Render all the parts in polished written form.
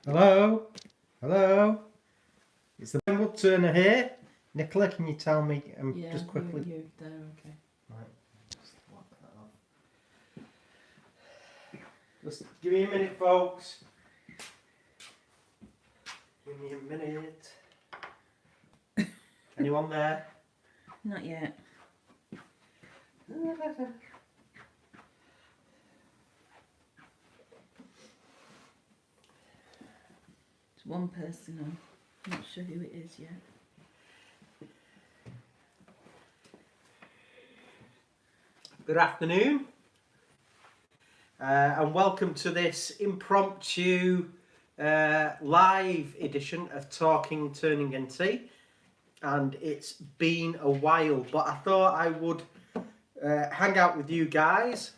Hello? Hello? It's the woodturner here. Nicola, can you tell me just quickly? You're there, okay. Right, just lock that off. Just give me a minute, folks. Give me a minute. Anyone there? Not yet. There's one person on. Not sure who it is yet. Good afternoon. And welcome to this impromptu live edition of Talking, Turning and Tea. And it's been a while, but I thought I would hang out with you guys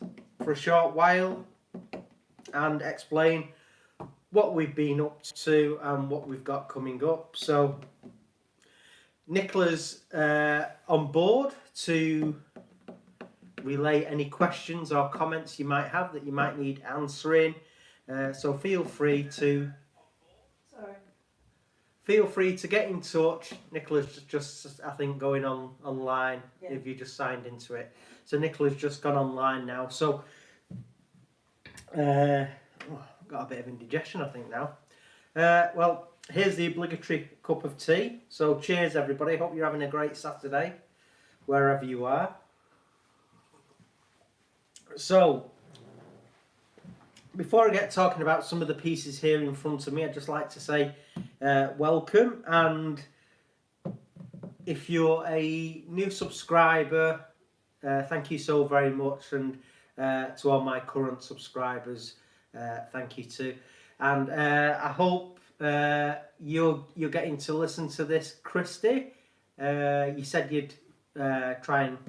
for a short while and explain what we've been up to and what we've got coming up. So Nicola's on board to relay any questions or comments you might have that you might need answering. So feel free to get in touch. Nicola's just I think going online. Yeah. If you just signed into it. So Nicola's just gone online now. So got a bit of indigestion I think now. Well, here's the obligatory cup of tea. So cheers everybody. Hope you're having a great Saturday wherever you are. So before I get talking about some of the pieces here in front of me, I'd just like to say welcome, and if you're a new subscriber, thank you so very much, and to all my current subscribers, thank you too. And I hope you're getting to listen to this. Christy, you said you'd try and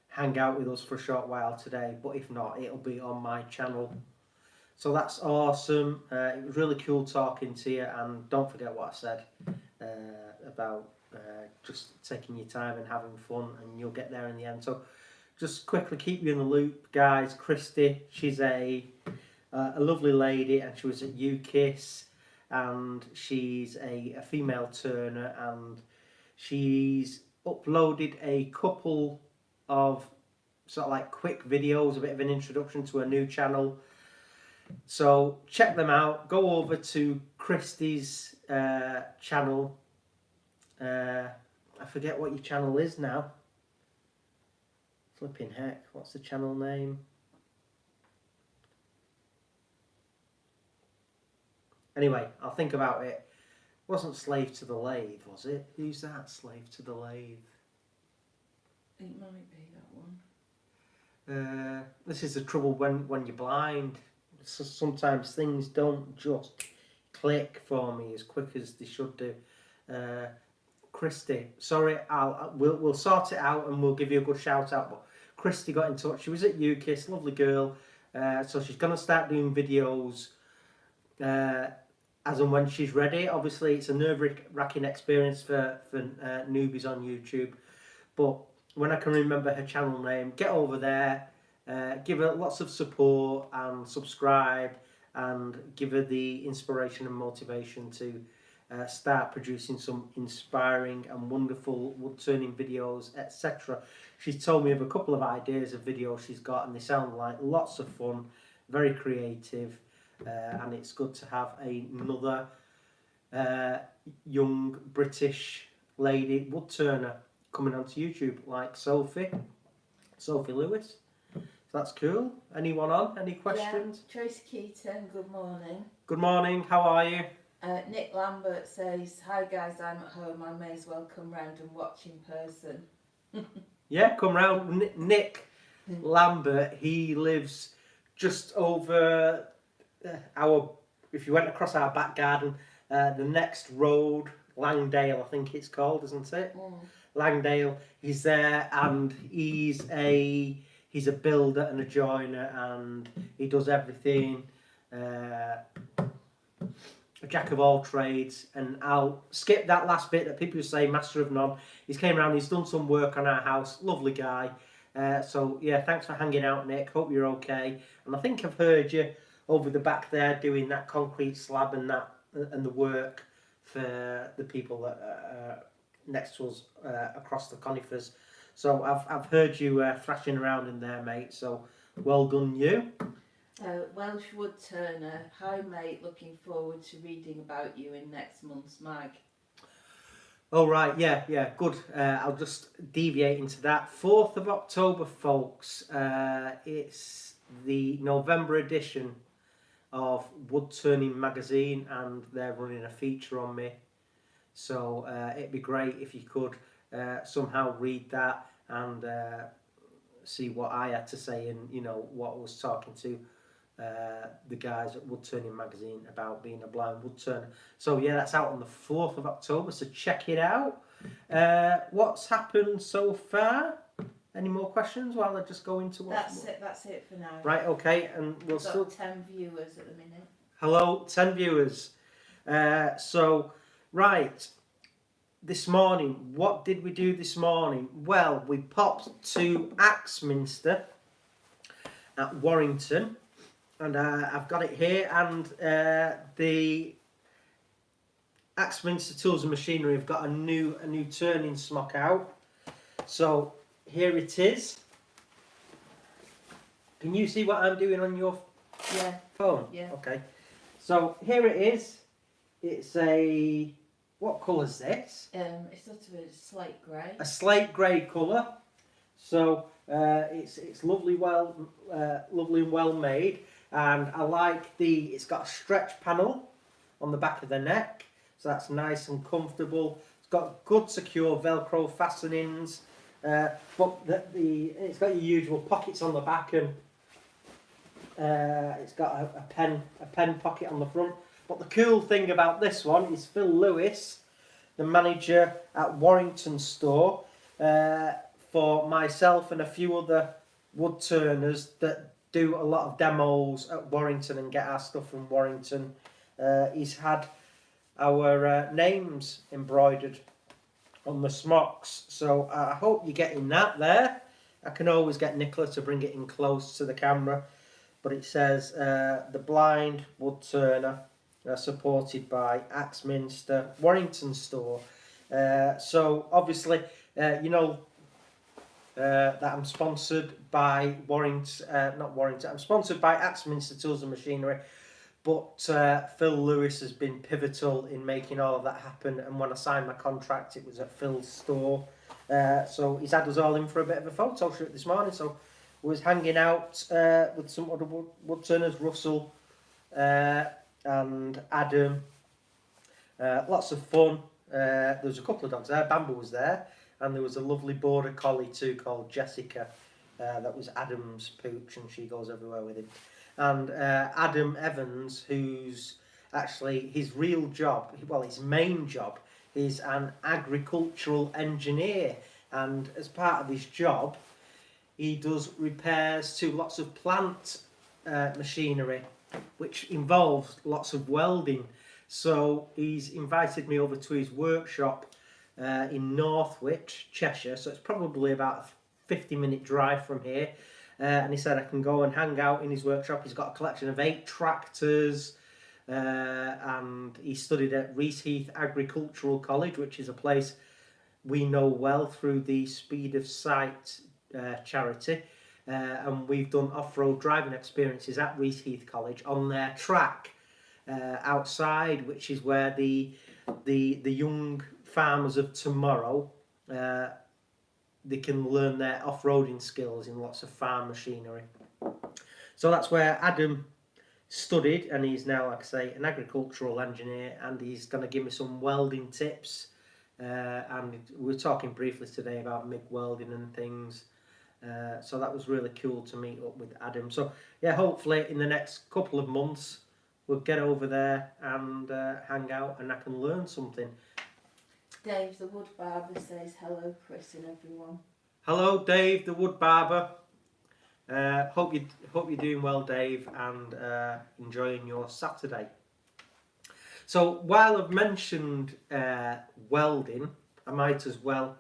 hang out with us for a short while today, but if not, it'll be on my channel. So that's awesome. It was really cool talking to you, and don't forget what I said about just taking your time and having fun, and you'll get there in the end. So just quickly keep you in the loop, guys. Christy, she's a lovely lady, and she was at UKISS, and she's a female turner, and she's uploaded a couple of sort of like quick videos, a bit of an introduction to a new channel. So check them out. Go over to Christy's channel. I forget what your channel is now. Flipping heck, what's the channel name? Anyway, I'll think about it. It wasn't Slave to the Lathe, was it? Who's that? Slave to the Lathe. It might be that one. This is the trouble when you're blind. So sometimes things don't just click for me as quick as they should do. Christy, sorry, we'll sort it out and we'll give you a good shout out. But Christy got in touch. She was at UKISS, lovely girl. So she's gonna start doing videos as and when she's ready. Obviously, it's a nerve-wracking experience for newbies on YouTube, but when I can remember her channel name, get over there, give her lots of support and subscribe, and give her the inspiration and motivation to start producing some inspiring and wonderful wood turning videos, etc. She's told me of a couple of ideas of videos she's got, and they sound like lots of fun, very creative, and it's good to have another young British lady wood turner coming onto YouTube like Sophie Lewis. So that's cool. Anyone on? Any questions? Yeah, Tracy Keaton, good morning. Good morning, how are you? Nick Lambert says, hi guys, I'm at home, I may as well come round and watch in person. Yeah, come round. Nick Lambert, he lives just over if you went across our back garden, the next road, Langdale I think it's called, isn't it? Langdale, he's there, and he's a builder and a joiner, and he does everything, a jack of all trades. And I'll skip that last bit that people say master of none. He's came around, he's done some work on our house, lovely guy. So yeah, thanks for hanging out, Nick, hope you're okay. And I think I've heard you over the back there doing that concrete slab and that and the work for the people that are next to us across the conifers. So I've heard you thrashing around in there, mate. So well done, you. Welsh woodturner. Hi, mate. Looking forward to reading about you in next month's mag. Oh, right, yeah, good. I'll just deviate into that. 4th of October, folks. It's the November edition of Woodturning magazine, and they're running a feature on me. So it'd be great if you could somehow read that and see what I had to say, and what I was talking to the guys at Woodturning magazine about being a blind woodturner. So yeah, that's out on the 4th of October, so check it out. What's happened so far? Any more questions while I just go into what? That's it for now. Right, okay, and we'll We've got 10 viewers at the minute. Hello, 10 viewers. So, right, this morning, what did we do this morning? Well, we popped to Axminster at Warrington, and I've got it here, and the Axminster Tools and Machinery have got a new turning smock out. So here it is. Can you see what I'm doing on your phone? Yeah. Okay. So here it is. It's a, what colour is this? It's sort of a slate grey. A slate grey colour. So it's lovely, lovely and well made. And I like it's got a stretch panel on the back of the neck, so that's nice and comfortable. It's got good secure Velcro fastenings, but it's got your usual pockets on the back, and it's got a pen pocket on the front. But the cool thing about this one is Phil Lewis, the manager at Warrington store, for myself and a few other wood turners that do a lot of demos at Warrington and get our stuff from Warrington. He's had our names embroidered on the smocks, so I hope you're getting that there. I can always get Nicola to bring it in close to the camera, but it says the blind wood turner, supported by Axminster Warrington store. So obviously that I'm sponsored by I'm sponsored by Axminster Tools and Machinery, but Phil Lewis has been pivotal in making all of that happen, and when I signed my contract it was at Phil's store. So he's had us all in for a bit of a photo shoot this morning, so we was hanging out with some other wood turners, Russell and Adam. Lots of fun. There was a couple of dogs there. Bamber was there, and there was a lovely border collie too called Jessica. That was Adam's pooch, and she goes everywhere with him. And Adam Evans, who's actually his real job, well, his main job, is an agricultural engineer, and as part of his job he does repairs to lots of plant machinery, which involves lots of welding. So he's invited me over to his workshop in Northwich, Cheshire, so it's probably about a 50-minute drive from here, and he said I can go and hang out in his workshop. He's got a collection of 8 tractors, and he studied at Reese Heath Agricultural College, which is a place we know well through the Speed of Sight charity, and we've done off-road driving experiences at Reese Heath College on their track outside, which is where the young farmers of tomorrow they can learn their off-roading skills in lots of farm machinery. So that's where Adam studied, and he's now, like I say, an agricultural engineer, and he's going to give me some welding tips, and we were talking briefly today about MIG welding and things, so that was really cool to meet up with Adam. So yeah, hopefully in the next couple of months we'll get over there and hang out, and I can learn something. Dave the wood barber says hello, Chris and everyone. Hello, Dave the wood barber. Hope you're doing well, Dave, and enjoying your Saturday. So while I've mentioned welding, I might as well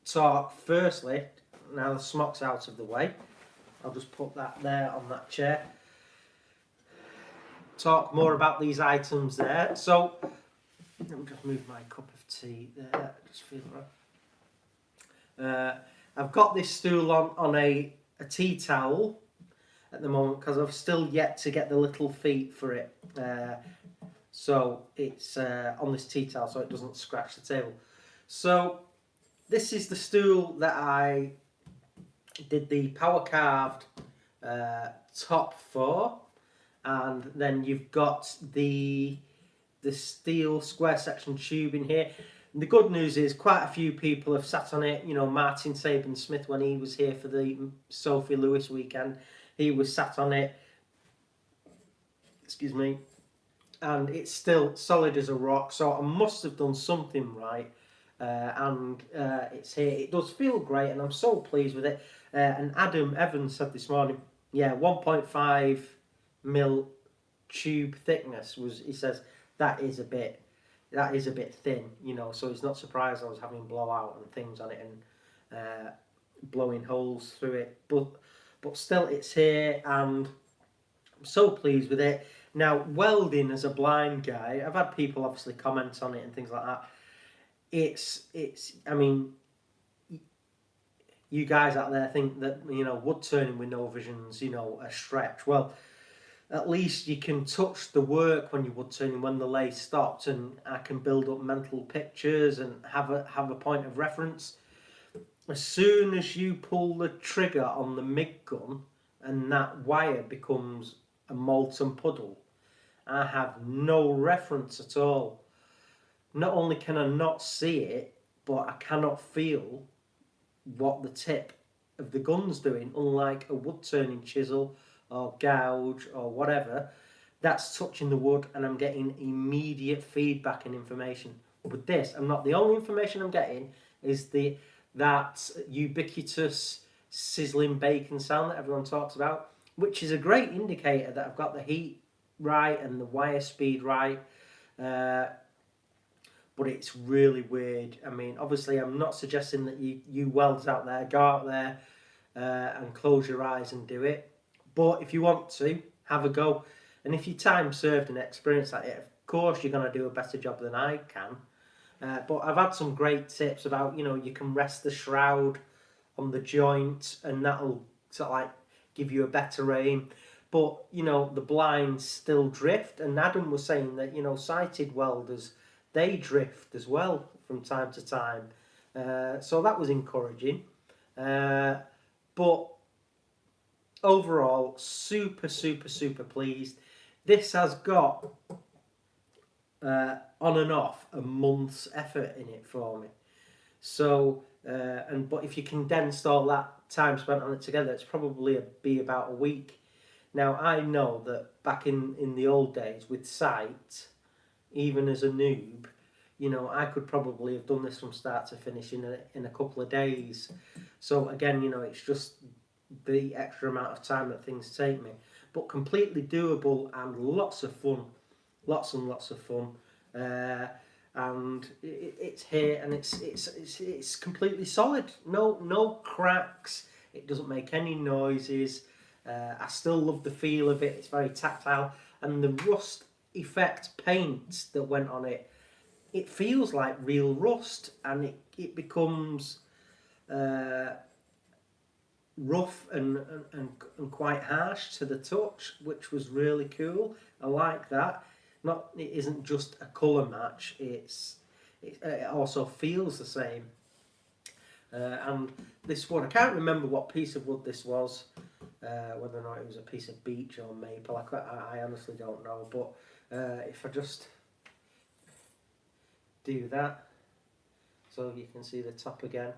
talk firstly. Now the smock's out of the way, I'll just put that there on that chair. talk more about these items there. So let me just move my cup of tea there. Just feel right. I've got this stool on a tea towel at the moment because I've still yet to get the little feet for it. So it's on this tea towel so it doesn't scratch the table. So this is the stool that I did the power carved top for, and then you've got the steel square section tube in here. And the good news is quite a few people have sat on it. You know, Martin Saben-Smith, when he was here for the Sophie Lewis weekend, he was sat on it. Excuse me. And it's still solid as a rock, so I must have done something right. And it's here. It does feel great, and I'm so pleased with it. And Adam Evans said this morning, yeah, 1.5 mil tube thickness was. He says that is a bit thin, you know. So he's not surprised I was having blowout and things on it and blowing holes through it. But still, it's here, and I'm so pleased with it. Now, welding as a blind guy, I've had people obviously comment on it and things like that. It's. I mean, you guys out there think that, you know, wood turning with no vision's, you know, a stretch. Well, at least you can touch the work when you're wood turning when the lathe stopped, and I can build up mental pictures and have a point of reference. As soon as you pull the trigger on the MIG gun and that wire becomes a molten puddle, I have no reference at all. Not only can I not see it, but I cannot feel what the tip of the gun's doing, unlike a wood turning chisel or gouge or whatever. That's touching the wood and I'm getting immediate feedback and information. With this, I'm not. The only information I'm getting is that ubiquitous sizzling bacon sound that everyone talks about, which is a great indicator that I've got the heat right and the wire speed right. But it's really weird. I mean, obviously, I'm not suggesting that you welders out there go out there and close your eyes and do it. But if you want to, have a go. And if you're time served and experienced at it, of course you're going to do a better job than I can. But I've had some great tips about, you know, you can rest the shroud on the joint and that'll sort of like give you a better aim. But, you know, the blinds still drift. And Adam was saying that, you know, sighted welders, they drift as well from time to time. So that was encouraging. But overall, super pleased. This has got on and off a month's effort in it for me. So, but if you condensed all that time spent on it together, it's probably be about a week. Now, I know that back in the old days with sight, even as a noob, you know, I could probably have done this from start to finish in a couple of days. So again, you know, it's just the extra amount of time that things take me, but completely doable and lots of fun, lots and lots of fun. And it's here and it's completely solid. No cracks. It doesn't make any noises. I still love the feel of it. It's very tactile, and the rust effect paint that went on it, it feels like real rust, and it becomes rough and quite harsh to the touch, which was really cool. I like that. It isn't just a colour match. It also feels the same. And this wood, I can't remember what piece of wood this was, whether or not it was a piece of beech or maple. I honestly don't know. But if I just do that, so you can see the top again.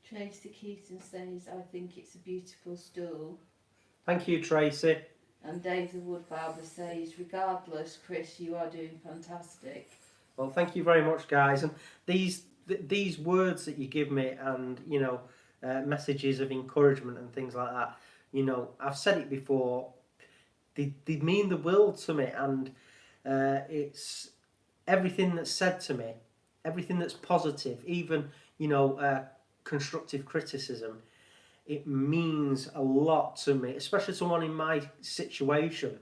Tracy Keaton says, I think it's a beautiful stool. Thank you, Tracy. And Dave the Wood Barber says, regardless, Chris, you are doing fantastic. Well, thank you very much, guys. And these words that you give me, and, you know, messages of encouragement and things like that, you know, I've said it before, they mean the world to me. And it's everything that's said to me, everything that's positive, even, you know, constructive criticism, it means a lot to me, especially someone in my situation.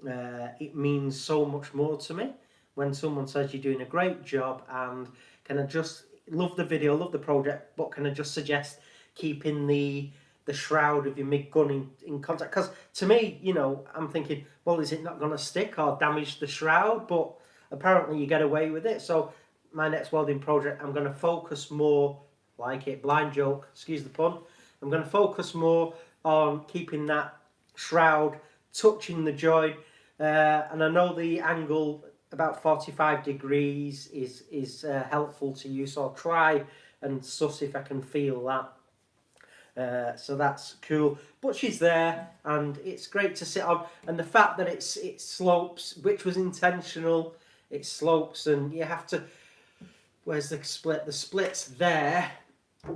It means so much more to me when someone says you're doing a great job, and can I just love the video, love the project, but can I just suggest keeping the shroud of your MIG gun in contact? Because to me, you know, I'm thinking, well, is it not going to stick or damage the shroud? But apparently you get away with it. So my next welding project, I'm going to focus more, like it, blind joke, excuse the pun, I'm going to focus more on keeping that shroud touching the joint, and I know the angle about 45 degrees is helpful to you, so I'll try and suss if I can feel that. So that's cool, but she's there and it's great to sit on, and the fact that it slopes, which was intentional, it slopes, and you have to, where's the split? The split's there,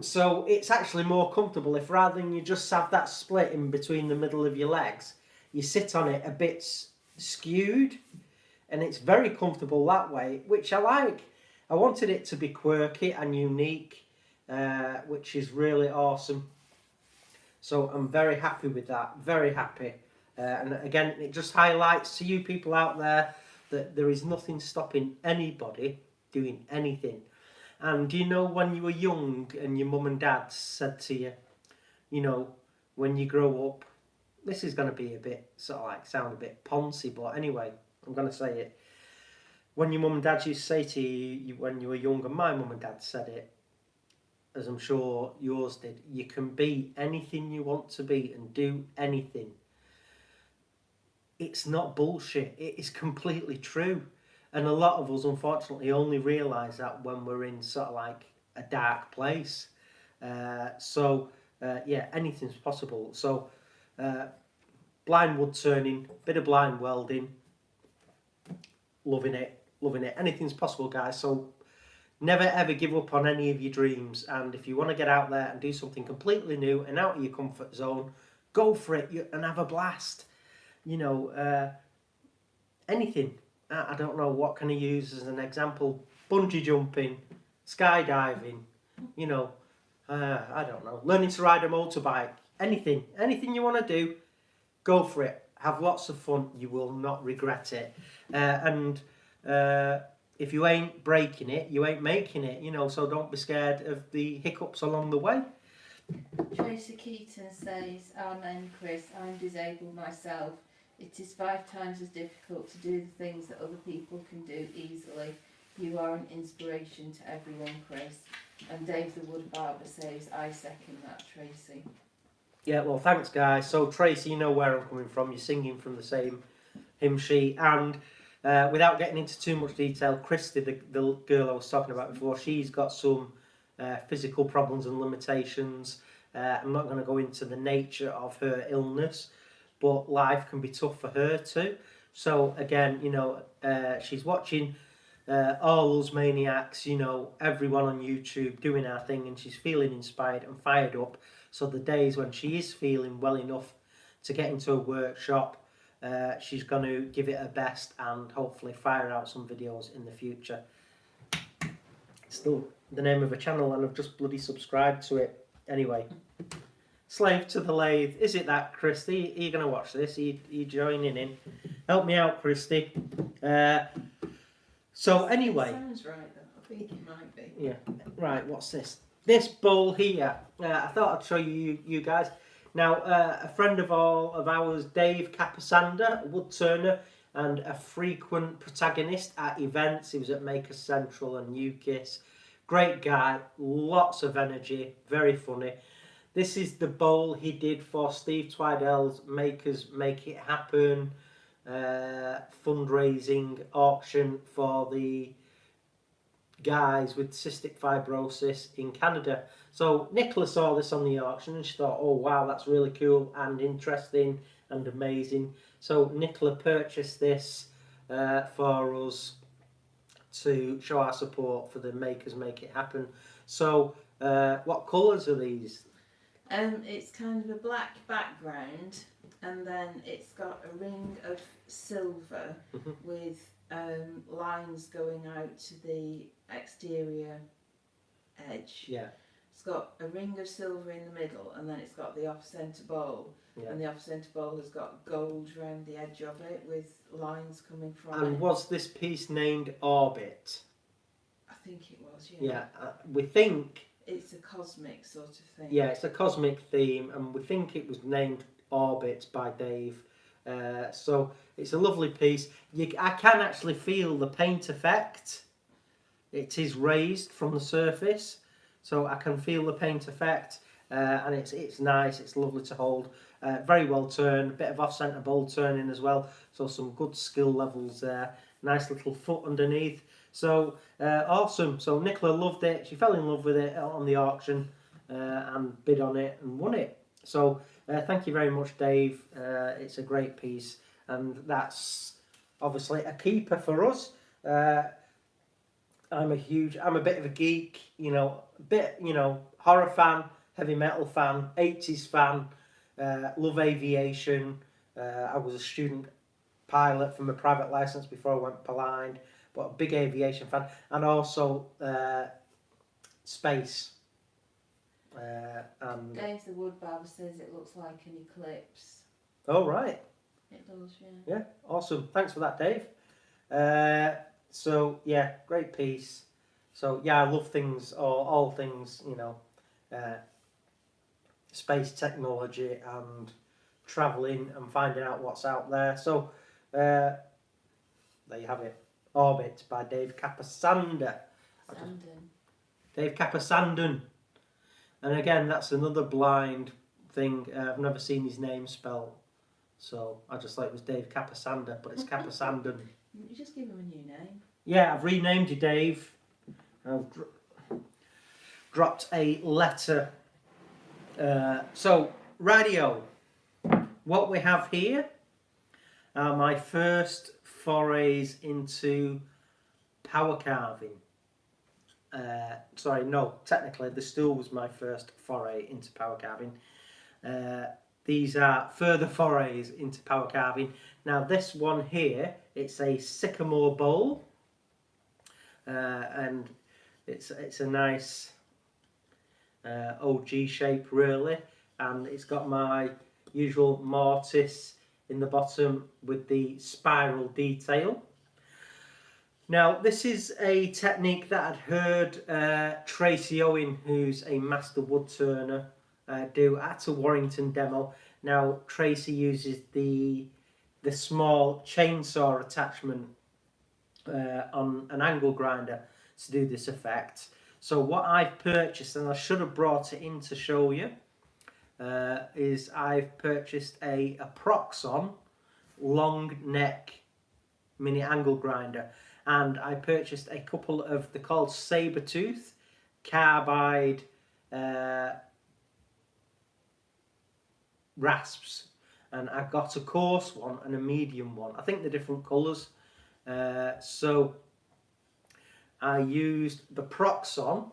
so it's actually more comfortable if, rather than you just have that split in between the middle of your legs, you sit on it a bit skewed, and it's very comfortable that way, which I like. I wanted it to be quirky and unique, which is really awesome. So I'm very happy with that, very happy. And again, it just highlights to you people out there that there is nothing stopping anybody doing anything. And you know, when you were young and your mum and dad said to you, you know, when you grow up, this is going to be a bit, sort of like, sound a bit poncy, but anyway, I'm going to say it. When your mum and dad used to say to you when you were young, and my mum and dad said it, as I'm sure yours did, you can be anything you want to be and do anything. It's not bullshit. It is completely true. And a lot of us, unfortunately, only realise that when we're in sort of like a dark place. Yeah, anything's possible. So, blind wood turning, bit of blind welding, loving it, loving it. Anything's possible, guys. So never ever give up on any of your dreams. And if you want to get out there and do something completely new and out of your comfort zone, go for it and have a blast. You know, anything. I don't know, what can I use as an example? Bungee jumping, skydiving, you know, I don't know, learning to ride a motorbike, anything you want to do, go for it. Have lots of fun. You will not regret it. If you ain't breaking it, you ain't making it, you know, so don't be scared of the hiccups along the way. Tracy Keaton says, Amen, Chris, I'm disabled myself. It is 5 times as difficult to do the things that other people can do easily. You are an inspiration to everyone, Chris. And Dave the Wood Barber says, I second that, Tracy. Yeah, well, thanks, guys. So, Tracy, you know where I'm coming from. You're singing from the same hymn sheet. And without getting into too much detail, Christy, the girl I was talking about before, she's got some physical problems and limitations. I'm not going to go into the nature of her illness, but life can be tough for her too. So again, you know, she's watching all those maniacs, you know, everyone on YouTube doing our thing, and she's feeling inspired and fired up. So the days when she is feeling well enough to get into a workshop, she's going to give it her best and hopefully fire out some videos in the future. It's still the name of a channel, and I've just bloody subscribed to it. Anyway, Slave to the Lathe. Is it that, Christy? Are you going to watch this? Are you joining in? Help me out, Christy. So anyway. It sounds right, though. I think it might be. Yeah. Right, what's this? This bowl here. I thought I'd show you guys. Now, a friend of ours, Dave Capasander, a wood turner, and a frequent protagonist at events. He was at Makers Central and UKISS. Great guy, lots of energy, very funny. This is the bowl he did for Steve Twidell's Makers Make It Happen fundraising auction for the guys with cystic fibrosis in Canada. So Nicola saw this on the auction and she thought, oh wow, that's really cool and interesting and amazing. So Nicola purchased this for us to show our support for the Makers Make It Happen. So what colours are these? It's kind of a black background, and then it's got a ring of silver with lines going out to the exterior edge. Yeah. It's got a ring of silver in the middle, and then it's got the off-centre bowl. Yeah. And the off-centre bowl has got gold around the edge of it with lines coming from And it. was this piece named Orbit? I think it was, Yeah, we think... It's a cosmic sort of thing. Yeah, it's a cosmic theme, and we think it was named Orbit by Dave. So it's a lovely piece. I can actually feel the paint effect. It is raised from the surface, so I can feel the paint effect, and it's nice. It's lovely to hold. Very well turned. A bit of off-centre bowl turning as well, so some good skill levels there. Nice little foot underneath. So awesome. So Nicola loved it. She fell in love with it on the auction and bid on it and won it. So thank you very much, Dave. It's a great piece, and that's obviously a keeper for us. I'm a bit of a geek, horror fan, heavy metal fan, 80s fan, love aviation. I was a student pilot from a private license before I went blind, but a big aviation fan, and also space. And Dave the Wood Barber says it looks like an eclipse. oh, right. It does, yeah. Yeah, awesome. Thanks for that, Dave. So yeah, great piece. So yeah, I love things, or all things, space technology and travelling and finding out what's out there. So there you have it. Orbit by Dave Capasanda. Dave Capasanden. And again, that's another blind thing. I've never seen his name spelled. So I just thought it was Dave Capasanda, but it's Capasanden. You just give him a new name. Yeah, I've renamed you, Dave. I've dropped a letter. So, radio. What we have here are my first forays into power carving. Sorry, no, technically the stool was my first foray into power carving. These are further forays into power carving. Now this one here, it's a sycamore bowl, and it's a nice OG shape really, and it's got my usual mortise in the bottom with the spiral detail. Now this is a technique that I'd heard Tracy Owen, who's a master wood turner, do at a Warrington demo. Now Tracy uses the small chainsaw attachment on an angle grinder to do this effect. So what I've purchased, and I should have brought it in to show you, is I've purchased a Proxon long neck mini angle grinder, and I purchased a couple of, they're called Saber-Tooth Carbide rasps, and I got a coarse one and a medium one. I think they're different colours. So I used the Proxon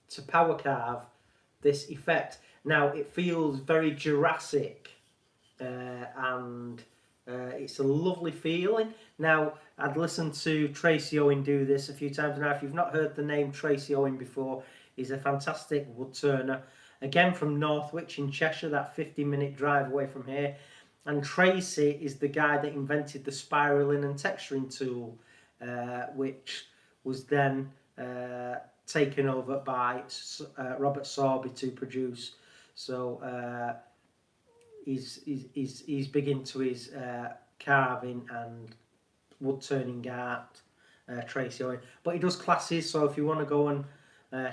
to power carve this effect. Now it feels very Jurassic, and it's a lovely feeling. Now I'd listened to Tracy Owen do this a few times now. If you've not heard the name Tracy Owen before, he's a fantastic wood turner, again from Northwich in Cheshire, that 50-minute drive away from here. And Tracy is the guy that invented the spiraling and texturing tool, which was then taken over by Robert Sorby to produce. So he's big into his carving and wood turning art, Tracy Owen. But he does classes, so if you want to go and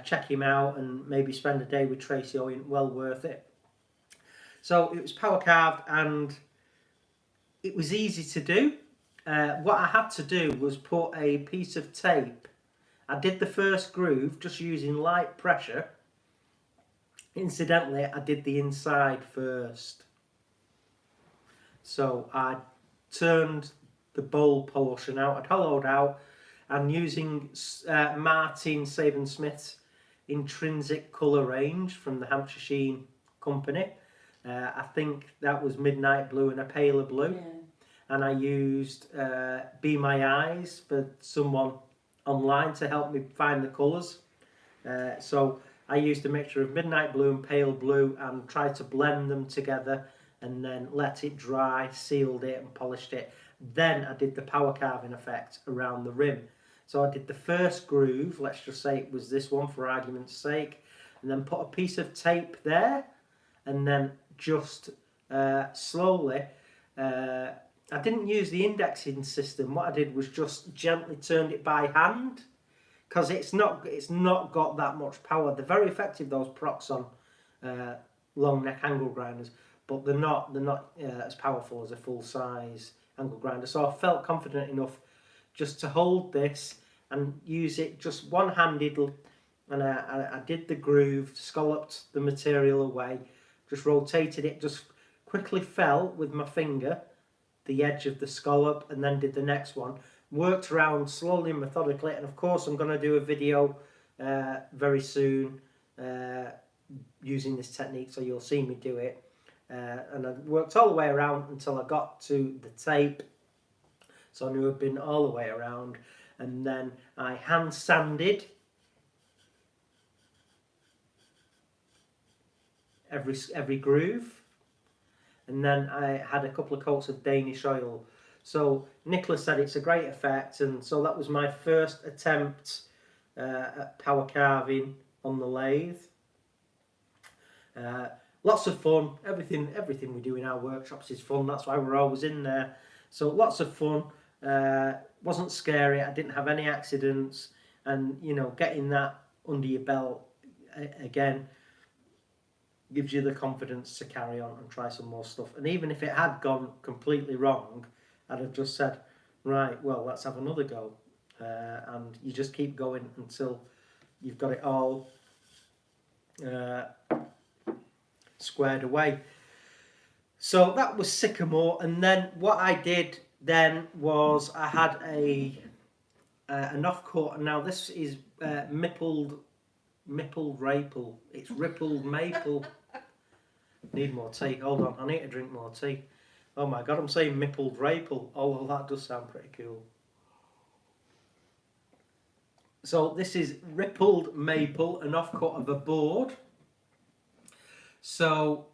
check him out and maybe spend a day with Tracy Owen, well worth it. So it was power carved and it was easy to do. What I had to do was put a piece of tape. I did the first groove just using light pressure. Incidentally, I did the inside first. So I turned the bowl portion out, I'd hollowed out, and using Martin Saban-Smith's intrinsic colour range from the Hampshire Sheen company. I think that was Midnight Blue and a paler blue. Yeah. And I used Be My Eyes for someone online to help me find the colours. So I used a mixture of Midnight Blue and pale blue and tried to blend them together and then let it dry, sealed it and polished it. then I did the power carving effect around the rim. So I did the first groove, let's just say it was this one for argument's sake, and then put a piece of tape there, and then just slowly, I didn't use the indexing system. What I did was just gently turned it by hand, because it's not got that much power. They're very effective, those Proxon long neck angle grinders, but they're not as powerful as a full size angle grinder. So I felt confident enough just to hold this and use it just one-handed, and I did the groove, scalloped the material away, just rotated it, just quickly felt with my finger the edge of the scallop, and then did the next one. Worked around slowly and methodically, and of course I'm going to do a video very soon using this technique, so you'll see me do it. And I worked all the way around until I got to the tape, so I knew I'd been all the way around, and then I hand sanded every groove, and then I had a couple of coats of Danish oil. So Nicholas said it's a great effect, and so that was my first attempt at power carving on the lathe. Lots of fun. Everything we do in our workshops is fun. That's why we're always in there. So lots of fun. Wasn't scary. I didn't have any accidents, and you know, getting that under your belt again gives you the confidence to carry on and try some more stuff. And even if it had gone completely wrong, I'd have just said, right, well, let's have another go. And you just keep going until you've got it all squared away. So that was Sycamore, and then what I did then was I had an off-cut, and now this is rippled maple. It's rippled maple. Need more tea. Hold on, I need to drink more tea. Oh my god, I'm saying mippled maple. Oh, that does sound pretty cool. So this is rippled maple, an offcut of a board. So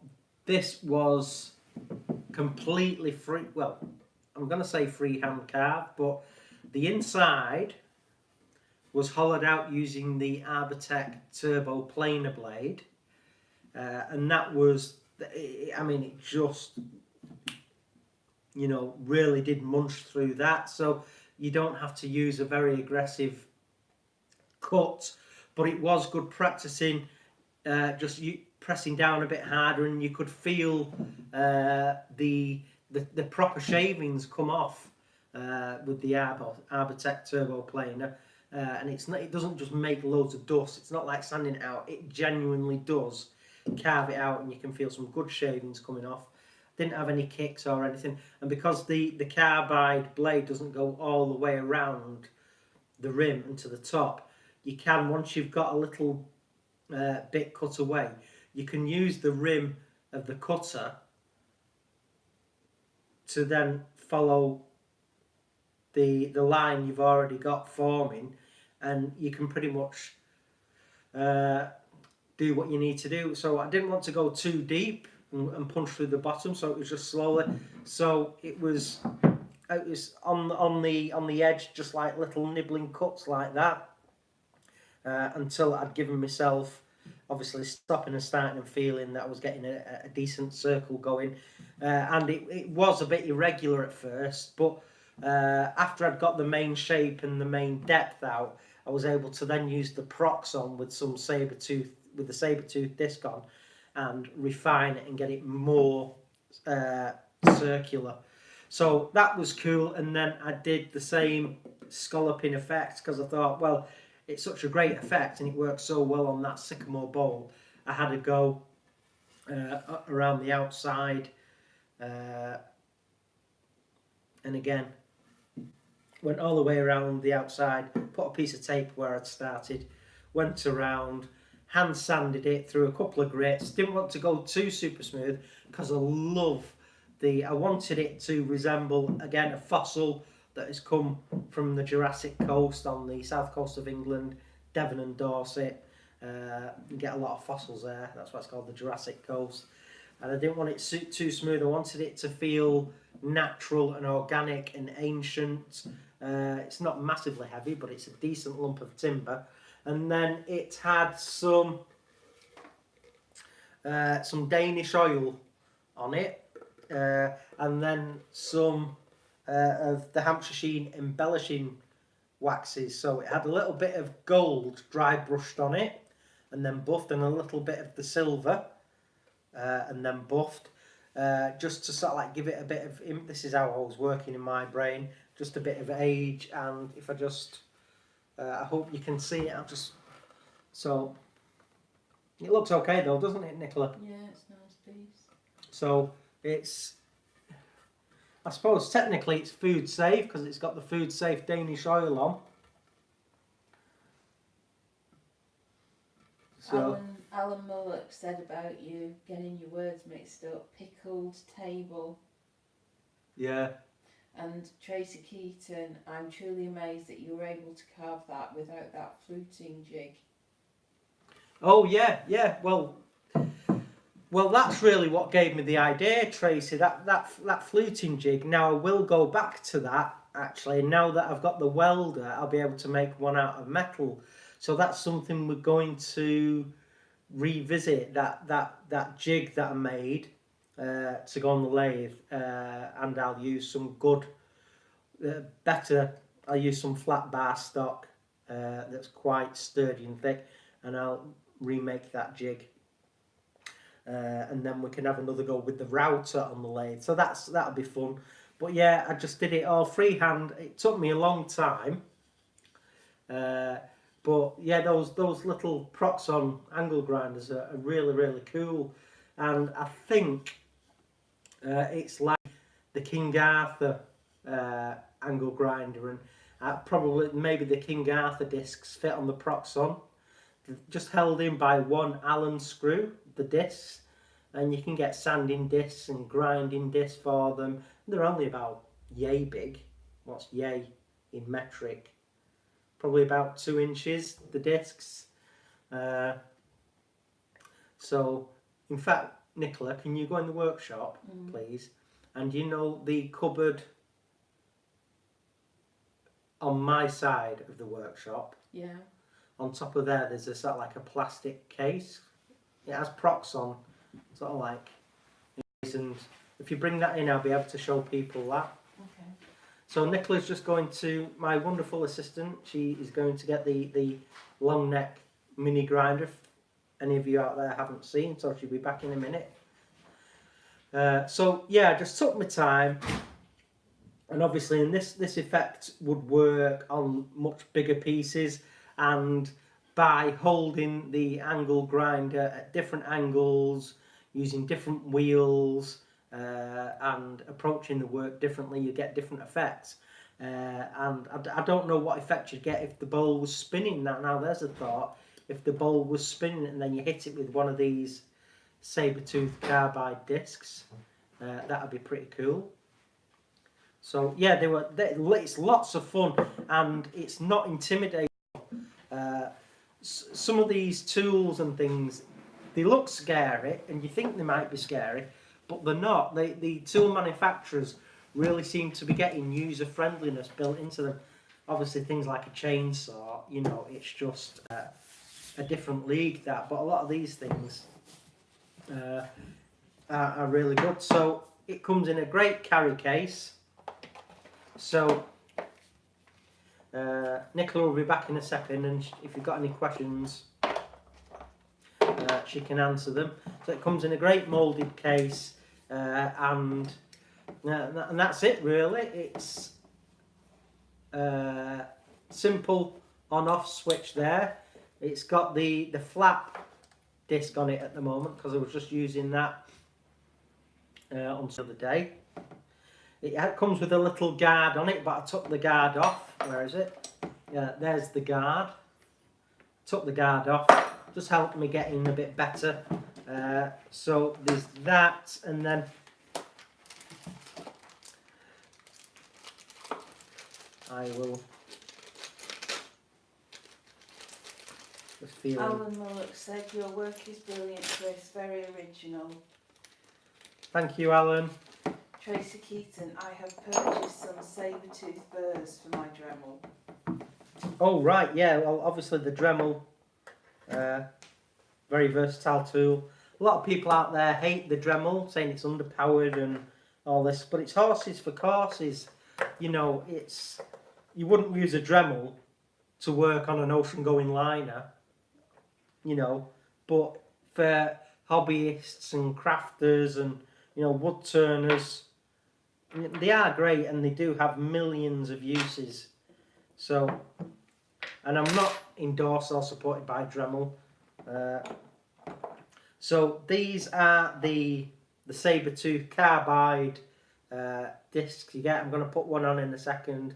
this was completely free. Well, I'm going to say freehand carved, but the inside was hollowed out using the Arbitech Turbo planer blade, and that was, I mean, it just, you know, really did munch through that. So you don't have to use a very aggressive cut, but it was good practicing, just pressing down a bit harder, and you could feel the proper shavings come off with the Arbitech Turbo planer. And it doesn't just make loads of dust. It's not like sanding it out. It genuinely does carve it out, and you can feel some good shavings coming off. Didn't have any kicks or anything, and because the Carbide blade doesn't go all the way around the rim and to the top, you can, once you've got a little bit cut away, you can use the rim of the cutter to then follow the line you've already got forming, and you can pretty much do what you need to do. So I didn't want to go too deep and punch through the bottom, so it was just slowly. So it was on the edge, just like little nibbling cuts like that, until I'd given myself, obviously stopping and starting and feeling that I was getting a decent circle going, and it was a bit irregular at first, but after I'd got the main shape and the main depth out, I was able to then use the Proxon with some Saber-Tooth, with the Saber-Tooth disc on, and refine it and get it more circular. So that was cool. And then I did the same scalloping effect, because I thought, well, it's such a great effect and it works so well on that Sycamore bowl. I had to go around the outside, and again went all the way around the outside, put a piece of tape where I'd started, went around, hand sanded it through a couple of grits. Didn't want to go too super smooth, because I wanted it to resemble, again, a fossil that has come from the Jurassic coast on the south coast of England, Devon and Dorset. You get a lot of fossils there, that's why it's called the Jurassic coast. and I didn't want it too smooth. I wanted it to feel natural and organic and ancient. It's not massively heavy, but it's a decent lump of timber. And then it had some Danish oil on it, and then some of the Hampshire Sheen embellishing waxes. So it had a little bit of gold dry brushed on it, and then buffed, and a little bit of the silver, and then buffed, just to sort of like give it a bit of. This is how I was working in my brain, just a bit of age. And if I just, I hope you can see it. I'll just so. It looks okay though, doesn't it, Nicola? Yeah, it's a nice piece. So it's, I suppose technically it's food safe because it's got the food safe Danish oil on. So Alan Mullock said about you getting your words mixed up. Pickled table. yeah. And Tracy Keaton, I'm truly amazed that you were able to carve that without that fluting jig. Oh yeah, yeah. Well, that's really what gave me the idea, Tracy. That fluting jig. Now I will go back to that actually. Now that I've got the welder, I'll be able to make one out of metal. So that's something we're going to revisit. That jig that I made to go on the lathe, and I'll use some good, better. I'll use some flat bar stock that's quite sturdy and thick, and I'll remake that jig, and then we can have another go with the router on the lathe. So that'll be fun. But yeah, I just did it all freehand. It took me a long time, but yeah, those little Proxon angle grinders are really cool, and I think it's like the King Arthur angle grinder, and probably maybe the King Arthur discs fit on the Proxon. Just held in by one Allen screw, the discs, and you can get sanding discs and grinding discs for them. They're only about yay big. What's yay in metric? Probably about 2 inches, the discs. So, in fact, Nicola, can you go in the workshop, please? And you know the cupboard on my side of the workshop? Yeah. On top of there's a sort of like a plastic case. It has Proxon, sort of like. And if you bring that in, I'll be able to show people that. Okay. So Nicola's just going to, my wonderful assistant, she is going to get the long neck mini grinder. If any of you out there haven't seen, so she'll be back in a minute. So yeah, I just took my time. And obviously, in this effect would work on much bigger pieces, and by holding the angle grinder at different angles, using different wheels, and approaching the work differently, you get different effects. And I don't know what effect you'd get if the bowl was spinning. Now there's a thought. If the bowl was spinning and then you hit it with one of these Saber-Tooth Carbide discs, that would be pretty cool. So yeah, it's lots of fun, and it's not intimidating. Some of these tools and things, they look scary, and you think they might be scary, but they're not. The tool manufacturers really seem to be getting user friendliness built into them. Obviously, things like a chainsaw, you know, it's just a different league, that. But a lot of these things are really good. So it comes in a great carry case. So Nicola will be back in a second, and if you've got any questions, she can answer them. So it comes in a great moulded case, and that's it really. It's simple on-off switch there. It's got the flap disc on it at the moment because I was just using that on the other day. It comes with a little guard on it, but I took the guard off. Where is it? Yeah, there's the guard. Took the guard off. Just helped me get in a bit better. So there's that, and then I will just feel. Alan Mullock said your work is brilliant, Chris. Very original. Thank you, Alan. Tracy Keaton, I have purchased some Saber-Tooth burrs for my Dremel. Oh, right, yeah. Well, obviously the Dremel, very versatile tool. A lot of people out there hate the Dremel, saying it's underpowered and all this, but it's horses for courses. You know, you wouldn't use a Dremel to work on an ocean-going liner, you know, but for hobbyists and crafters and, you know, wood turners, they are great and they do have millions of uses. So, and I'm not endorsed or supported by Dremel. So these are the Saber-Tooth Carbide discs you get. I'm going to put one on in a second,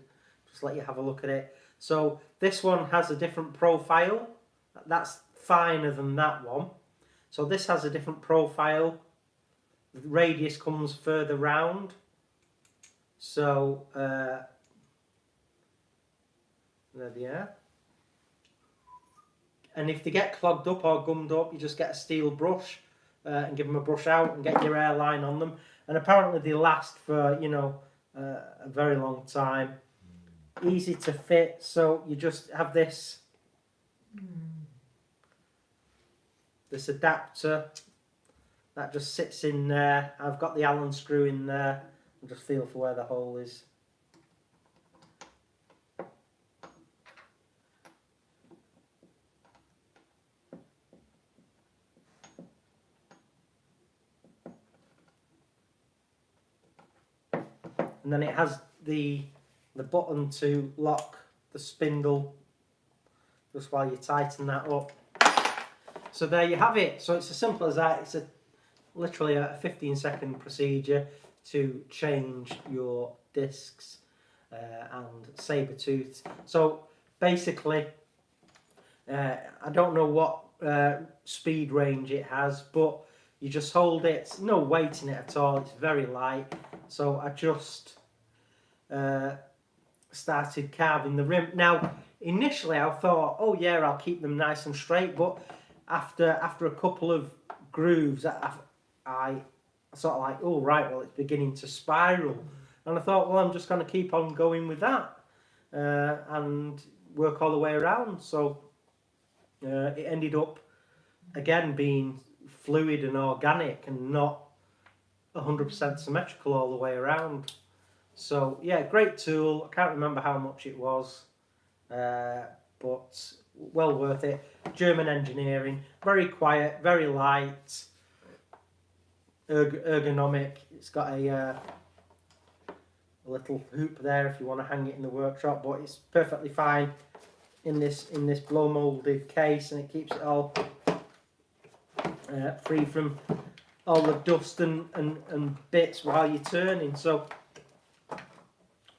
just let you have a look at it. So this one has a different profile. That's finer than that one. So this has a different profile. The radius comes further round. So there they are. And if they get clogged up or gummed up, you just get a steel brush and give them a brush out and get your airline on them. And apparently they last for, you know, a very long time. Easy to fit, so you just have this adapter that just sits in there. I've got the Allen screw in there. I'll just feel for where the hole is. And then it has the button to lock the spindle just while you tighten that up. So there you have it. So it's as simple as that. It's literally a 15-second procedure to change your discs and Saber-Tooth. So basically, I don't know what speed range it has, but you just hold it. It's no weight in it at all. It's very light. So I just started carving the rim. Now, initially I thought, oh yeah, I'll keep them nice and straight, but after a couple of grooves, I sort of like, oh right, well it's beginning to spiral, and I thought, well, I'm just going to keep on going with that and work all the way around. So it ended up again being fluid and organic and not 100% symmetrical all the way around. So yeah, great tool. I can't remember how much it was, but well worth it. German engineering, very quiet, very light, ergonomic. It's got a little hoop there if you want to hang it in the workshop, but it's perfectly fine in this blow molded case, and it keeps it all free from all the dust and bits while you're turning. So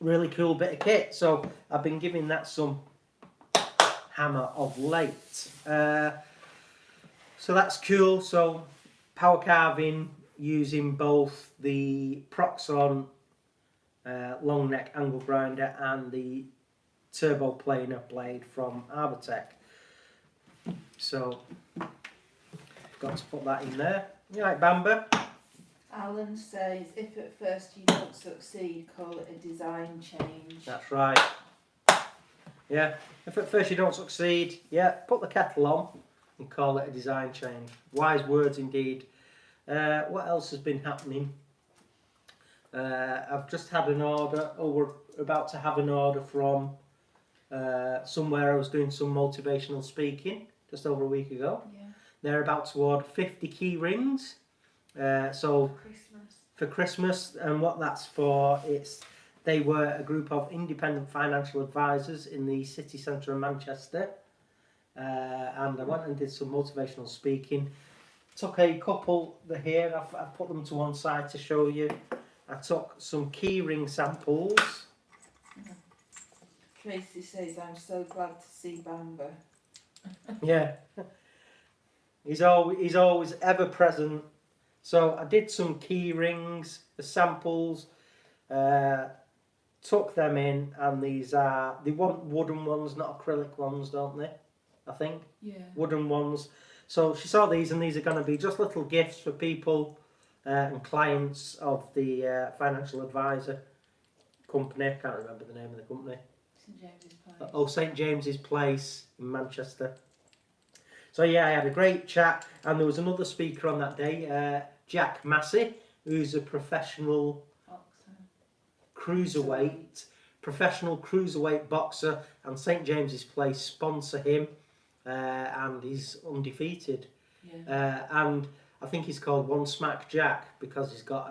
really cool bit of kit. So I've been giving that some hammer of late. So that's cool. So power carving using both the Proxon long neck angle grinder and the turbo planer blade from Arbortech. So got to put that in there. You like Bamba? Alan says, if at first you don't succeed, call it a design change. That's right. Yeah, if at first you don't succeed, yeah, put the kettle on and call it a design change. Wise words indeed. What else has been happening? I've just had an order, we're about to have an order from somewhere. I was doing some motivational speaking just over a week ago. Yeah. They're about to order 50 Keyrings. So Christmas. for Christmas, and what that's for, they were a group of independent financial advisors in the city centre of Manchester, and I went and did some motivational speaking. Took a couple here, I've put them to one side to show you. I took some Keyring samples. Tracy says, I'm so glad to see Bamba. Yeah, he's always ever present. So I did some Keyrings, the samples, took them in, and they want wooden ones, not acrylic ones, don't they? I think. Yeah. Wooden ones. So she saw these, and these are going to be just little gifts for people and clients of the financial advisor company. I can't remember the name of the company. St James's Place. Oh, St James's Place in Manchester. So yeah, I had a great chat, and there was another speaker on that day, Jack Massey, who's a professional cruiserweight boxer, and St James's Place sponsor him, and he's undefeated. Yeah. And I think he's called One Smack Jack because he's got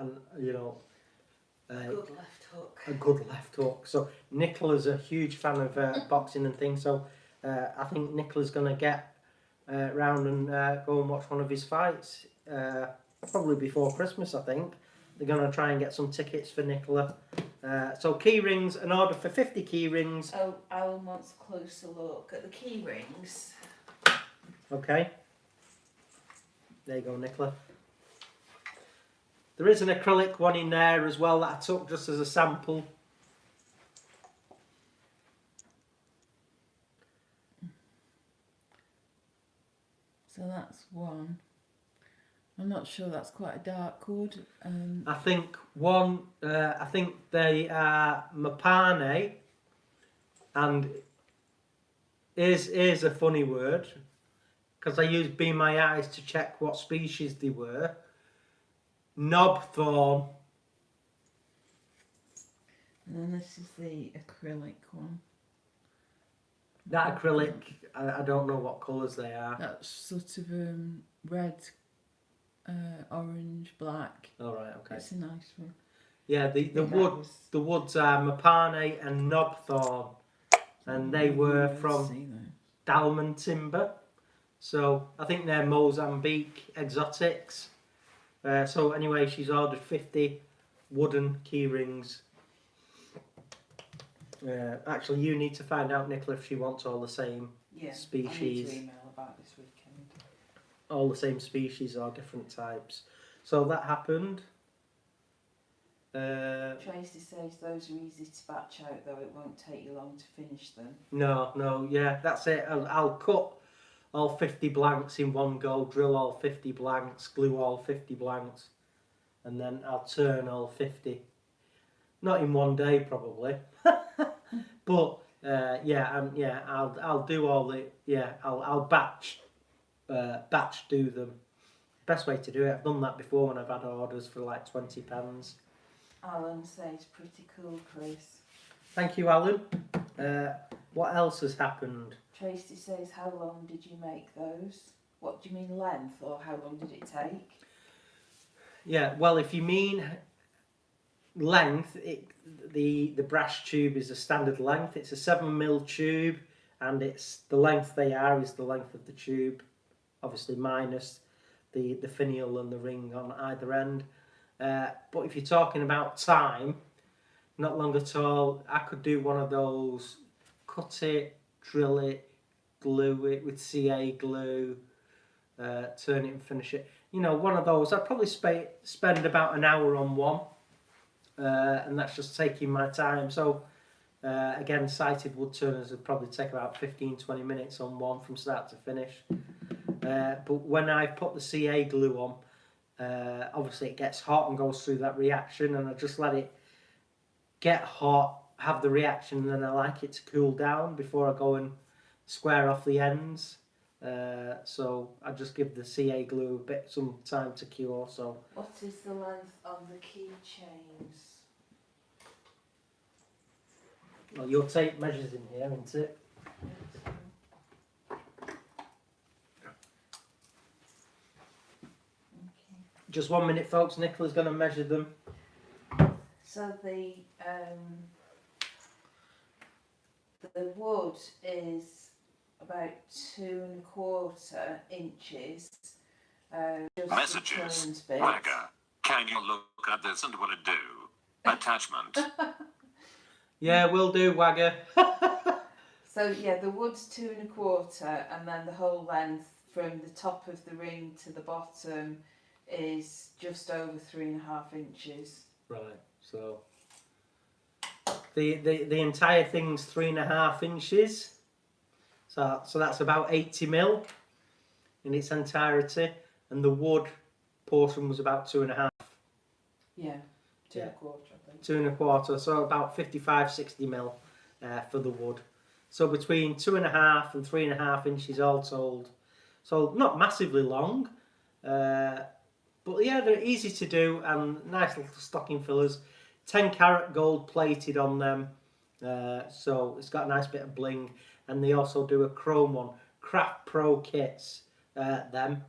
Good left hook. a good left hook. So Nicola's a huge fan of boxing and things. So I think Nicola's going to get round and go and watch one of his fights. Probably before Christmas, I think. They're going to try and get some tickets for Nicola. So Keyrings, an order for 50 Keyrings. Oh, Alan wants a closer look at the Keyrings. Okay. There you go, Nicola. There is an acrylic one in there as well that I took just as a sample. So that's one. I'm not sure that's quite a dark wood. I think one. I think they are Mapane, and here's a funny word because I used Be My Eyes to check what species they were. Knobthorn. And then this is the acrylic one. That acrylic, I don't know what colours they are. That's sort of red, orange, black. All right, okay. It's a nice one. Yeah, the woods are Mapane and Knobthorn, and they were from Dalman Timber. So I think they're Mozambique exotics. So anyway, she's ordered 50 wooden Keyrings. Actually, you need to find out, Nicola, if she wants all the same species. I need to email about this weekend. All the same species or different types. So that happened. Tracy says those are easy to batch out, though it won't take you long to finish them. No, yeah, that's it. I'll cut all 50 blanks in one go, drill all 50 blanks, glue all 50 blanks, and then I'll turn all 50. Not in one day, probably, but I'll do all the I'll batch do them. Best way to do it. I've done that before when I've had orders for like 20 pens. Alan says pretty cool, Chris. Thank you, Alan. What else has happened? Tracy says, how long did you make those? What do you mean, length, or how long did it take? Yeah, well, if you mean length, the brass tube is a standard length. It's a 7mm tube, and it's the length they are is the length of the tube, obviously minus the finial and the ring on either end. But if you're talking about time, not long at all. I could do one of those, cut it, drill it, glue it with CA glue, turn it and finish it. You know, one of those. I'd probably spend about an hour on one, and that's just taking my time. So again, sighted wood turners would probably take about 15-20 minutes on one from start to finish. But when I put the CA glue on, obviously it gets hot and goes through that reaction, and I just let it get hot, have the reaction, and then I like it to cool down before I go and square off the ends. So I just give the CA glue some time to cure. So what is the length of the keychains? Well, your tape measures in here, isn't it? Just 1 minute, folks. Nicola's going to measure them. So the wood is about 2¼ inches. Messages. Wagger. Can you look at this and will it do? Attachment. Yeah, will do, Wagger. So yeah, the wood's 2¼ and then the whole length from the top of the ring to the bottom is just over 3½ inches. Right, so the entire thing's 3½ inches. So that's about 80mm in its entirety, and the wood portion was about 2½. Yeah, 2 Yeah. and a quarter, I think. 2 1/4, so about 55-60 mil for the wood. So between 2.5 and 3.5 inches all told. So not massively long, but yeah, they're easy to do and nice little stocking fillers. 10 carat gold plated on them, so it's got a nice bit of bling. And they also do a chrome one, Craft Pro kits. Them.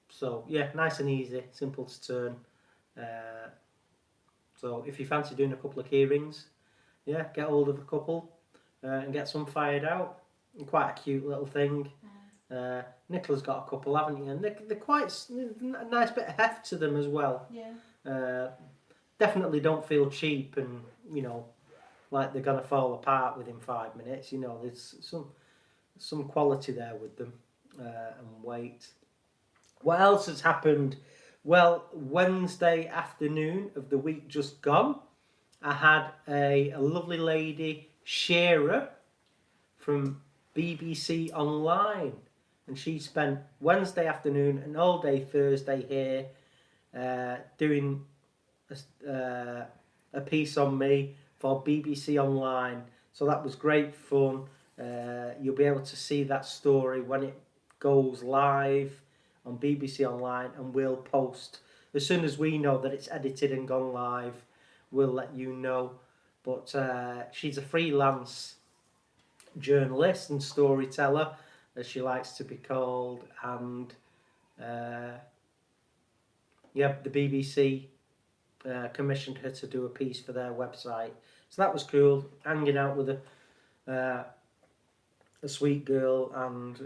So yeah, nice and easy, simple to turn. So if you fancy doing a couple of keyrings, yeah, get hold of a couple and get some fired out. Quite a cute little thing. Nicola's got a couple, haven't you? And they're quite a nice bit of heft to them as well. Yeah. Definitely don't feel cheap and, like they're going to fall apart within 5 minutes. There's some quality there with them and weight. What else has happened? Well, Wednesday afternoon of the week just gone, I had a lovely lady, Shara, from BBC Online, and she spent Wednesday afternoon and all day Thursday here doing a piece on me for BBC Online. So that was great fun. You'll be able to see that story when it goes live on BBC Online, and we'll post as soon as we know that it's edited and gone live. We'll let you know. But she's a freelance journalist and storyteller, as she likes to be called, and the BBC commissioned her to do a piece for their website. So that was cool, hanging out with a sweet girl, and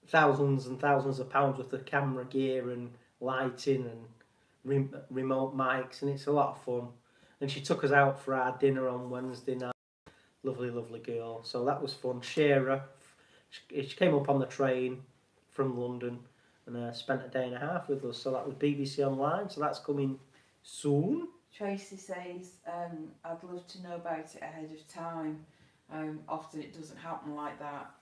thousands and thousands of pounds worth of camera gear and lighting and remote mics, and it's a lot of fun. And she took us out for our dinner on Wednesday night. Lovely, lovely girl. So that was fun. Shara, she came up on the train from London and spent a day and a half with us. So that was BBC Online. So that's coming soon. Tracy says, I'd love to know about it ahead of time. Often it doesn't happen like that.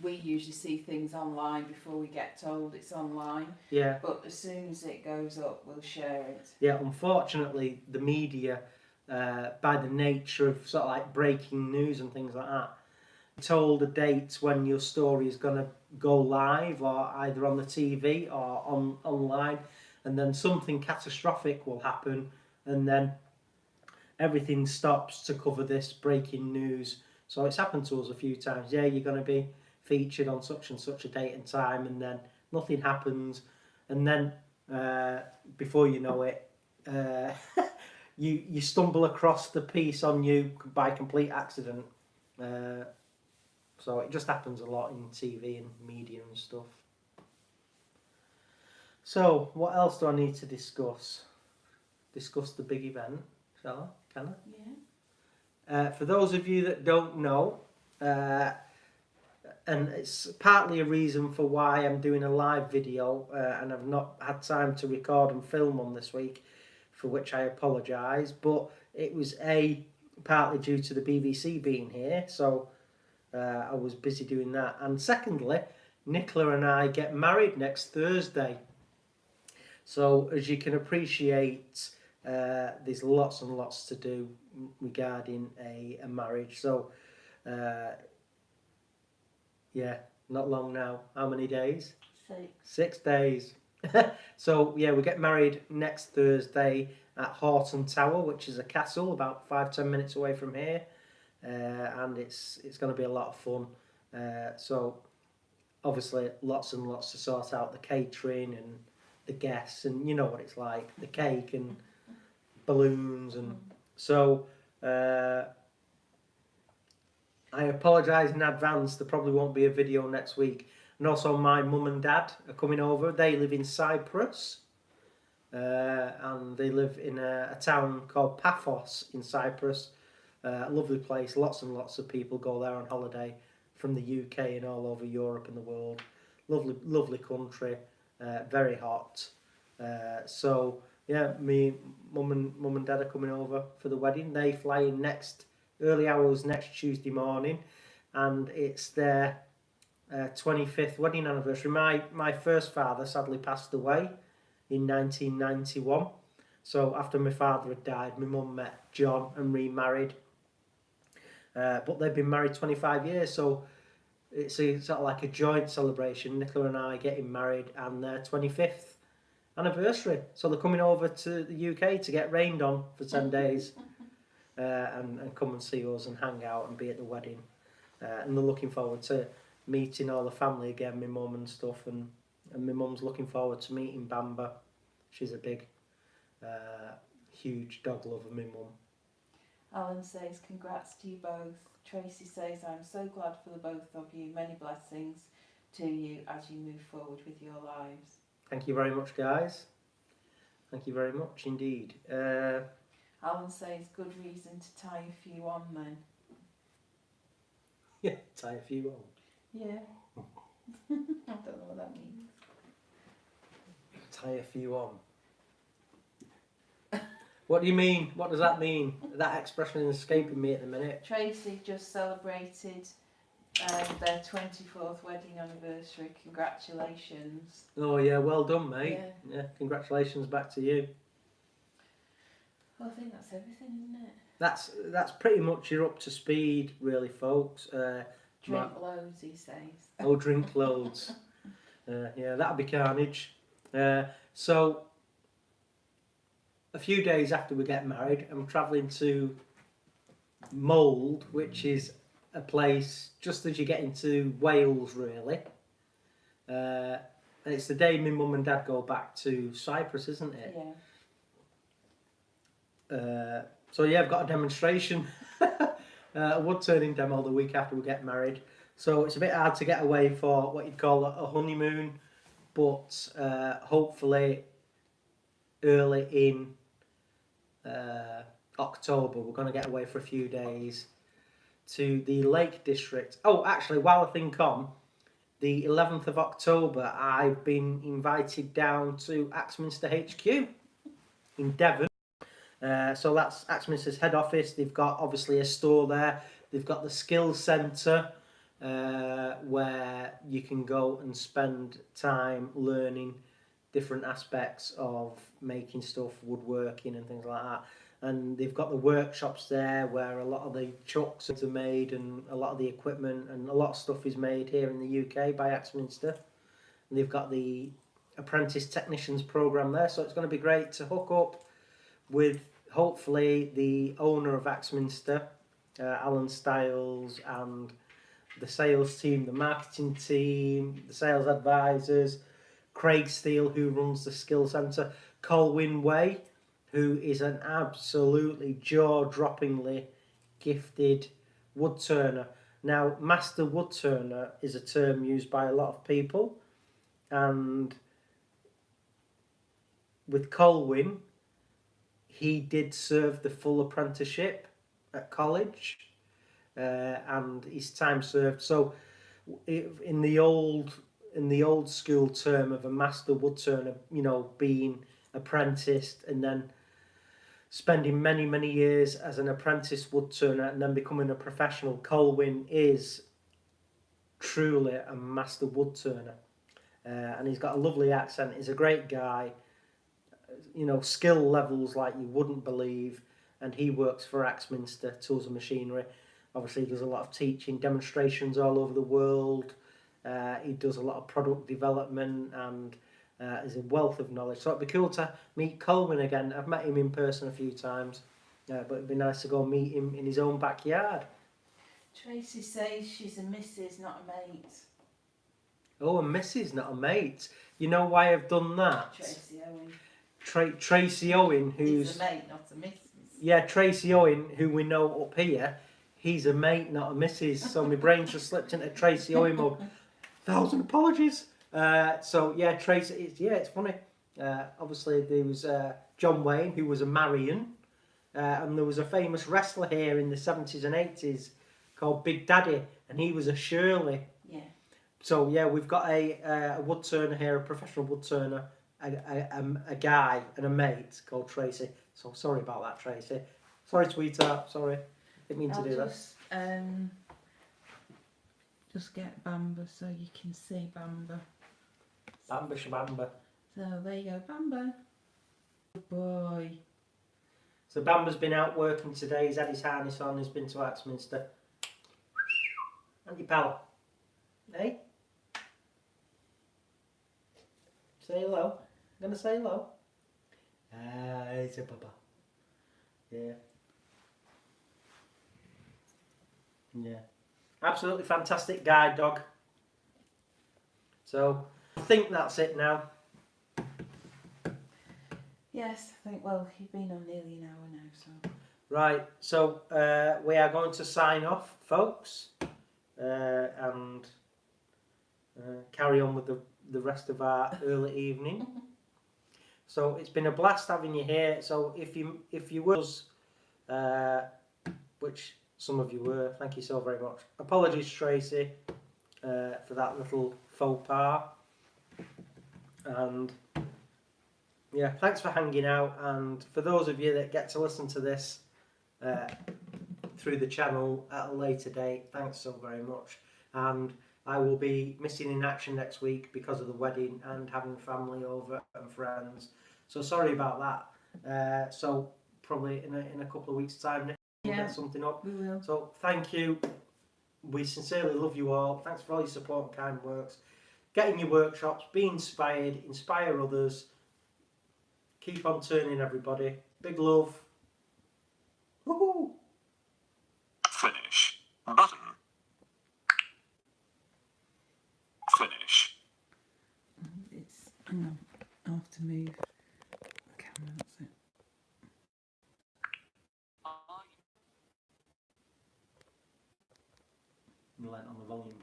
We usually see things online before we get told it's online. Yeah. But as soon as it goes up, we'll share it. Yeah, unfortunately, the media, by the nature of sort of like breaking news and things like that, told a date when your story is going to go live, or either on the TV or online, and then something catastrophic will happen, and then everything stops to cover this breaking news. So it's happened to us a few times. Yeah, you're going to be featured on such and such a date and time, and then nothing happens, and then before you know it, you stumble across the piece on you by complete accident. So it just happens a lot in TV and media and stuff. So what else do I need to discuss? Discuss the big event, shall I? Can I? Yeah. For those of you that don't know, and it's partly a reason for why I'm doing a live video and I've not had time to record and film one this week, for which I apologise, but it was partly due to the BBC being here, so I was busy doing that. And secondly, Nicola and I get married next Thursday. So as you can appreciate, there's lots and lots to do regarding a marriage. So not long now. How many days? 6. 6 days. So yeah, we get married next Thursday at Horton Tower, which is a castle about 5-10 minutes away from here, and it's going to be a lot of fun. So obviously lots and lots to sort out, the catering and the guests, and you know what it's like, the cake and balloons, and so I apologise in advance, there probably won't be a video next week. And also my mum and dad are coming over. They live in Cyprus, and they live in a town called Paphos in Cyprus. A lovely place, lots and lots of people go there on holiday from the UK and all over Europe and the world. Lovely, lovely country, very hot. So yeah, me, mum and dad are coming over for the wedding. They fly in early hours next Tuesday morning, and it's their 25th wedding anniversary. My first father sadly passed away in 1991. So after my father had died, my mum met John and remarried. But they've been married 25 years, so it's sort of like a joint celebration. Nicola and I getting married and their 25th anniversary. So they're coming over to the UK to get rained on for 10 days and come and see us and hang out and be at the wedding. And they're looking forward to meeting all the family again, my mum and stuff. And my mum's looking forward to meeting Bamba. She's a big, huge dog lover, my mum. Alan says, congrats to you both. Tracy says, I'm so glad for the both of you. Many blessings to you as you move forward with your lives. Thank you very much, guys. Thank you very much indeed. Alan says, good reason to tie a few on then. Yeah, tie a few on. Yeah. I don't know what that means. Tie a few on. What do you mean? What does that mean? That expression is escaping me at the minute. Tracy just celebrated their 24th wedding anniversary. Congratulations. Oh yeah, well done, mate. Yeah. Yeah, congratulations back to you. Well, I think that's everything, isn't it? That's pretty much you're up to speed, really, folks. Drink loads, he says. Oh, drink loads. Yeah, that'll be carnage. So, a few days after we get married, I'm travelling to Mould, which is a place just as you get into Wales, really. And it's the day my mum and dad go back to Cyprus, isn't it? Yeah. So yeah, I've got a demonstration, a wood turning demo the week after we get married. So it's a bit hard to get away for what you'd call a honeymoon, but hopefully early in October we're going to get away for a few days to the Lake District. Oh, actually, while I think on, the 11th of October I've been invited down to Axminster HQ in Devon. So that's Axminster's head office. They've got obviously a store there. They've got the skills centre where you can go and spend time learning different aspects of making stuff, woodworking and things like that. And they've got the workshops there where a lot of the chucks are made and a lot of the equipment and a lot of stuff is made here in the UK by Axminster. And they've got the apprentice technicians program there, so it's going to be great to hook up with hopefully the owner of Axminster, Alan Stiles, and the sales team, the marketing team, the sales advisors, Craig Steele, who runs the skill centre, Colwyn Way, who is an absolutely jaw-droppingly gifted wood turner. Now, master wood turner is a term used by a lot of people, and with Colwyn, he did serve the full apprenticeship at college, and his time served. So, in the old school term of a master wood turner, you know, being apprenticed and then spending many years as an apprentice wood turner and then becoming a professional, Colwyn is truly a master wood turner, and he's got a lovely accent. He's a great guy. You know, skill levels like you wouldn't believe, and he works for Axminster Tools and Machinery. Obviously, he does a lot of teaching, demonstrations all over the world. He does a lot of product development and is a wealth of knowledge. So it'd be cool to meet Colwyn again. I've met him in person a few times, but it'd be nice to go meet him in his own backyard. Tracy says she's a missus, not a mate. Oh, a missus, not a mate. You know why I've done that? Tracy Owen. Tracy Owen, who's... He's a mate, not a missus. Yeah, Tracy Owen, who we know up here, he's a mate, not a missus. So my brain's just slipped into Tracy Owen mode. 1,000 apologies. So yeah, Tracy, it's funny. Obviously there was John Wayne, who was a Marion, and there was a famous wrestler here in the 70s and 80s called Big Daddy, and he was a Shirley. Yeah. So yeah, we've got a wood turner here, a professional wood turner, a guy and a mate called Tracy. So sorry about that, Tracy. Sorry, sweetheart. Sorry, didn't mean to do that. just get Bamba so you can see Bamba. Bamba shabamba. So there you go, Bamba. Good boy. So Bamba's been out working today. He's had his harness on. He's been to Axminster. And your pal. Hey? Say hello. Gonna say hello? It's a papa. Yeah. Yeah. Absolutely fantastic guide dog. So, I think that's it now. Yes, I think, well, you've been on nearly an hour now, so. Right, so we are going to sign off, folks, and carry on with the rest of our early evening. So it's been a blast having you here. So if you were us, which some of you were, thank you so very much. Apologies, Tracy, for that little faux pas. And yeah, thanks for hanging out. And for those of you that get to listen to this through the channel at a later date, thanks so very much. And I will be missing in action next week because of the wedding and having family over and friends. So sorry about that. So probably in a couple of weeks' time we'll get something up. We will. So thank you. We sincerely love you all. Thanks for all your support and kind words. Get in your workshops, be inspired, inspire others. Keep on turning, everybody. Big love. Woohoo! Finish. Button. Finish. It's, hang on, I'll have to move the camera, that's it. Let on the volume.